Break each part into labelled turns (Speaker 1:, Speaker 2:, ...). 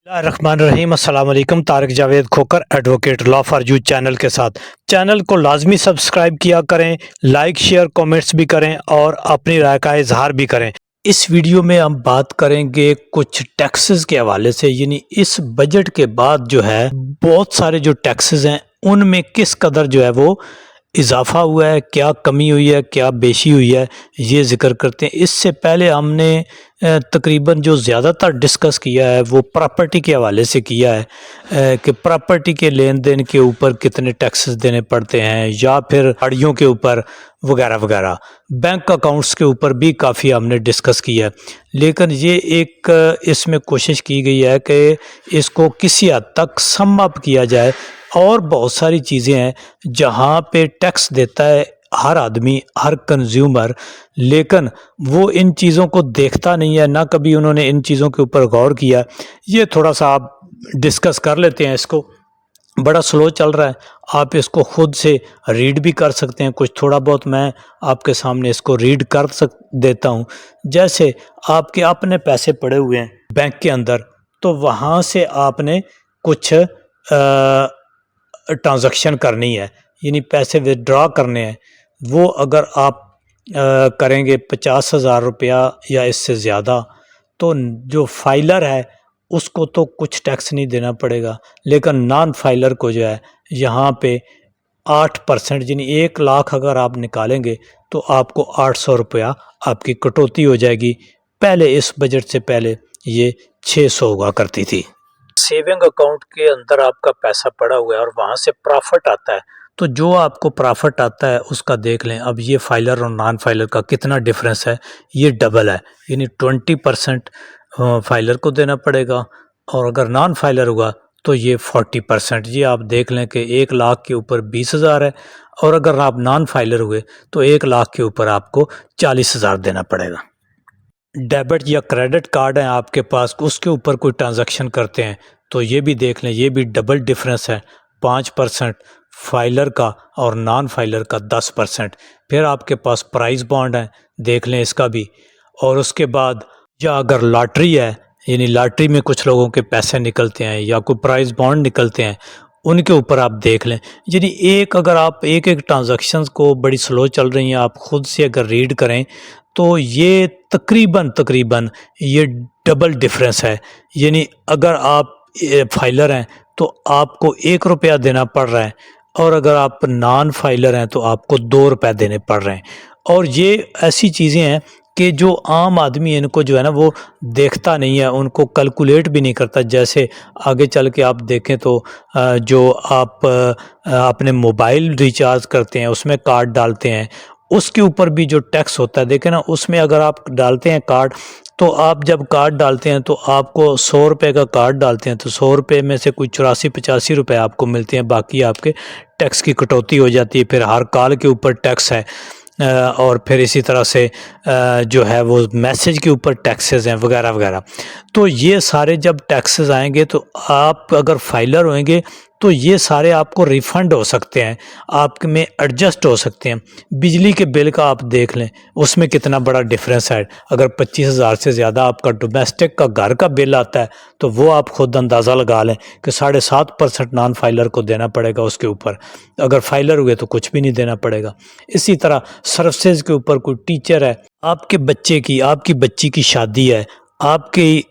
Speaker 1: الرحمن الرحیم السلام علیکم۔ Tariq Javed Khokhar advocate law for you channel کے ساتھ چینل کو لازمی سبسکرائب کیا کریں، لائک شیئر کومنٹس بھی کریں اور اپنی رائے کا اظہار بھی کریں۔ اس ویڈیو میں ہم بات کریں گے کچھ ٹیکسز کے حوالے سے، یعنی اس بجٹ کے بعد جو ہے بہت سارے جو ٹیکسز ہیں ان میں کس قدر جو ہے وہ اضافہ ہوا ہے، کیا کمی ہوئی ہے، کیا بیشی ہوئی ہے، یہ ذکر کرتے ہیں۔ اس سے پہلے ہم نے تقریباً جو زیادہ تر ڈسکس کیا ہے وہ پراپرٹی کے حوالے سے کیا ہے کہ پراپرٹی کے لین دین کے اوپر کتنے ٹیکسز دینے پڑتے ہیں، یا پھر گاڑیوں کے اوپر وغیرہ وغیرہ۔ بینک اکاؤنٹس کے اوپر بھی کافی ہم نے ڈسکس کیا ہے، لیکن یہ ایک اس میں کوشش کی گئی ہے کہ اس کو کسی حد تک سم اپ کیا جائے، اور بہت ساری چیزیں ہیں جہاں پہ ٹیکس دیتا ہے ہر آدمی، ہر کنزیومر، لیکن وہ ان چیزوں کو دیکھتا نہیں ہے، نہ کبھی انہوں نے ان چیزوں کے اوپر غور کیا۔ یہ تھوڑا سا آپ ڈسکس کر لیتے ہیں۔ اس کو بڑا سلو چل رہا ہے، آپ اس کو خود سے ریڈ بھی کر سکتے ہیں، کچھ تھوڑا بہت میں آپ کے سامنے اس کو ریڈ کر دیتا ہوں۔ جیسے آپ کے اپنے پیسے پڑے ہوئے ہیں بینک کے اندر، تو وہاں سے آپ نے کچھ ٹرانزیکشن کرنی ہے، یعنی پیسے ودڈرا کرنے ہیں۔ وہ اگر آپ کریں گے 50,000 روپیہ یا اس سے زیادہ، تو جو فائلر ہے اس کو تو کچھ ٹیکس نہیں دینا پڑے گا، لیکن نان فائلر کو جو ہے یہاں پہ 8%، یعنی 1,00,000 اگر آپ نکالیں گے تو آپ کو 800 روپیہ آپ کی کٹوتی ہو جائے گی۔ پہلے اس بجٹ سے پہلے یہ 600 ہوا کرتی تھی۔ سیونگ اکاؤنٹ کے اندر آپ کا پیسہ پڑا ہوا ہے اور وہاں سے پرافٹ آتا ہے، تو جو آپ کو پرافٹ آتا ہے اس کا دیکھ لیں۔ اب یہ فائلر اور نان فائلر کا کتنا ڈفرینس ہے، یہ ڈبل ہے، یعنی 20% فائلر کو دینا پڑے گا، اور اگر نان فائلر ہوا تو یہ 40%۔ یہ آپ دیکھ لیں کہ 1,00,000 کے اوپر 20,000 ہے، اور اگر آپ نان فائلر ہوئے تو 1,00,000 کے اوپر آپ کو 40,000 دینا پڑے گا۔ ڈیبٹ یا کریڈٹ کارڈ ہیں آپ کے پاس، اس کے اوپر کوئی ٹرانزیکشن کرتے ہیں تو یہ بھی دیکھ لیں، یہ بھی ڈبل ڈفرینس ہے، 5% فائلر کا اور نان فائلر کا 10%۔ پھر آپ کے پاس پرائز بانڈ ہیں، دیکھ لیں اس کا بھی۔ اور اس کے بعد یا اگر لاٹری ہے، یعنی لاٹری میں کچھ لوگوں کے پیسے نکلتے ہیں یا کوئی پرائز بانڈ نکلتے ہیں، ان کے اوپر آپ دیکھ لیں۔ یعنی اگر آپ ایک ٹرانزیکشنز کو بڑی سلو چل رہی ہیں، آپ خود سے اگر ریڈ کریں تو یہ تقریباً یہ ڈبل ڈفرینس ہے۔ یعنی اگر آپ فائلر ہیں تو آپ کو 1 روپیہ دینا پڑ رہا ہے، اور اگر آپ نان فائلر ہیں تو آپ کو 2 روپے دینے پڑ رہے ہیں۔ اور یہ ایسی چیزیں ہیں کہ جو عام آدمی ان کو جو ہے نا وہ دیکھتا نہیں ہے، ان کو کیلکولیٹ بھی نہیں کرتا۔ جیسے آگے چل کے آپ دیکھیں تو جو آپ اپنے موبائل ریچارج کرتے ہیں، اس میں کارڈ ڈالتے ہیں، اس کے اوپر بھی جو ٹیکس ہوتا ہے، دیکھیں نا، اس میں اگر آپ ڈالتے ہیں کارڈ، تو آپ جب کارڈ ڈالتے ہیں تو آپ کو 100 روپے کا کارڈ ڈالتے ہیں تو 100 روپے میں سے کوئی 84-85 روپے آپ کو ملتے ہیں، باقی آپ کے ٹیکس کی کٹوتی ہو جاتی ہے۔ پھر ہر کال کے اوپر ٹیکس ہے، اور پھر اسی طرح سے جو ہے وہ میسیج کے اوپر ٹیکسز ہیں وغیرہ وغیرہ۔ تو یہ سارے جب ٹیکسز آئیں گے تو آپ اگر فائلر ہوئیں گے تو یہ سارے آپ کو ریفنڈ ہو سکتے ہیں، آپ میں ایڈجسٹ ہو سکتے ہیں۔ بجلی کے بل کا آپ دیکھ لیں، اس میں کتنا بڑا ڈفرینس ہے۔ اگر 25,000 سے زیادہ آپ کا ڈومیسٹک کا گھر کا بل آتا ہے تو وہ آپ خود اندازہ لگا لیں کہ 7.5% نان فائلر کو دینا پڑے گا اس کے اوپر، اگر فائلر ہوئے تو کچھ بھی نہیں دینا پڑے گا۔ اسی طرح سروسز کے اوپر کوئی ٹیچر ہے، آپ کے آپ کی بچی کی شادی ہے، آپ کی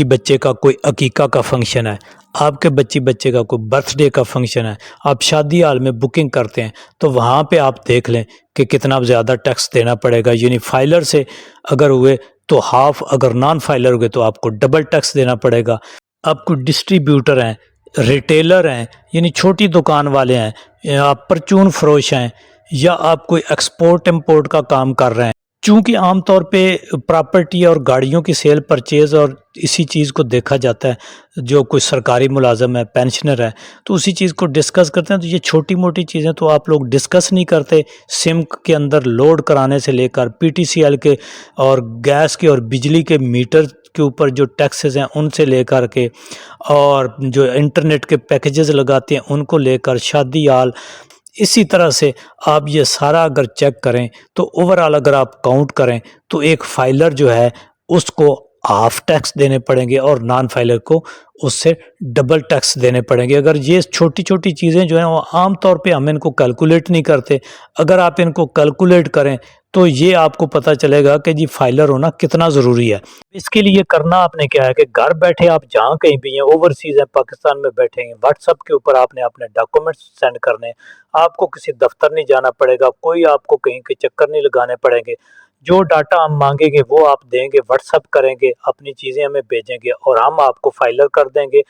Speaker 1: بچے کا کوئی عقیقہ کا فنکشن ہے، آپ کے بچے کا کوئی برتھ ڈے کا فنکشن ہے، آپ شادی ہال میں بکنگ کرتے ہیں، تو وہاں پہ آپ دیکھ لیں کہ کتنا زیادہ ٹیکس دینا پڑے گا۔ یعنی فائلر سے اگر ہوئے تو ہاف، اگر نان فائلر ہوئے تو آپ کو ڈبل ٹیکس دینا پڑے گا۔ آپ کو ڈسٹریبیوٹر ہیں، ریٹیلر ہیں، یعنی چھوٹی دکان والے ہیں، آپ پرچون فروش ہیں، یا آپ کوئی ایکسپورٹ امپورٹ کا کام کر رہے ہیں، چونکہ عام طور پہ پراپرٹی اور گاڑیوں کی سیل پرچیز اور اسی چیز کو دیکھا جاتا ہے۔ جو کوئی سرکاری ملازم ہے، پینشنر ہے، تو اسی چیز کو ڈسکس کرتے ہیں۔ تو یہ چھوٹی موٹی چیزیں تو آپ لوگ ڈسکس نہیں کرتے۔ سم کے اندر لوڈ کرانے سے لے کر پی ٹی سی ایل کے اور گیس کے اور بجلی کے میٹر کے اوپر جو ٹیکسز ہیں ان سے لے کر کے، اور جو انٹرنیٹ کے پیکیجز لگاتے ہیں ان کو لے کر، شادی ہال، اسی طرح سے آپ یہ سارا اگر چیک کریں تو اوورال اگر آپ کاؤنٹ کریں تو ایک فائلر جو ہے اس کو ہاف ٹیکس دینے پڑیں گے اور نان فائلر کو اس سے ڈبل ٹیکس دینے پڑیں گے۔ اگر یہ چھوٹی چھوٹی چیزیں جو ہیں وہ عام طور پہ ہم ان کو کیلکولیٹ نہیں کرتے، اگر آپ ان کو کیلکولیٹ کریں تو یہ آپ کو پتہ چلے گا کہ جی فائلر ہونا کتنا ضروری ہے۔ اس کے لیے کرنا آپ نے کیا ہے کہ گھر بیٹھے آپ جہاں کہیں بھی ہیں، اوورسیز ہیں، پاکستان میں بیٹھے ہیں، واٹس ایپ کے اوپر آپ نے اپنے ڈاکومنٹس سینڈ کرنے ہیں، آپ کو کسی دفتر نہیں جانا پڑے گا، کوئی آپ کو کہیں کے چکر نہیں لگانے پڑیں گے۔ جو ڈاٹا ہم مانگیں گے وہ آپ دیں گے، واٹس ایپ کریں گے، اپنی چیزیں ہمیں بھیجیں گے اور ہم آپ کو فائلر کر دیں گے۔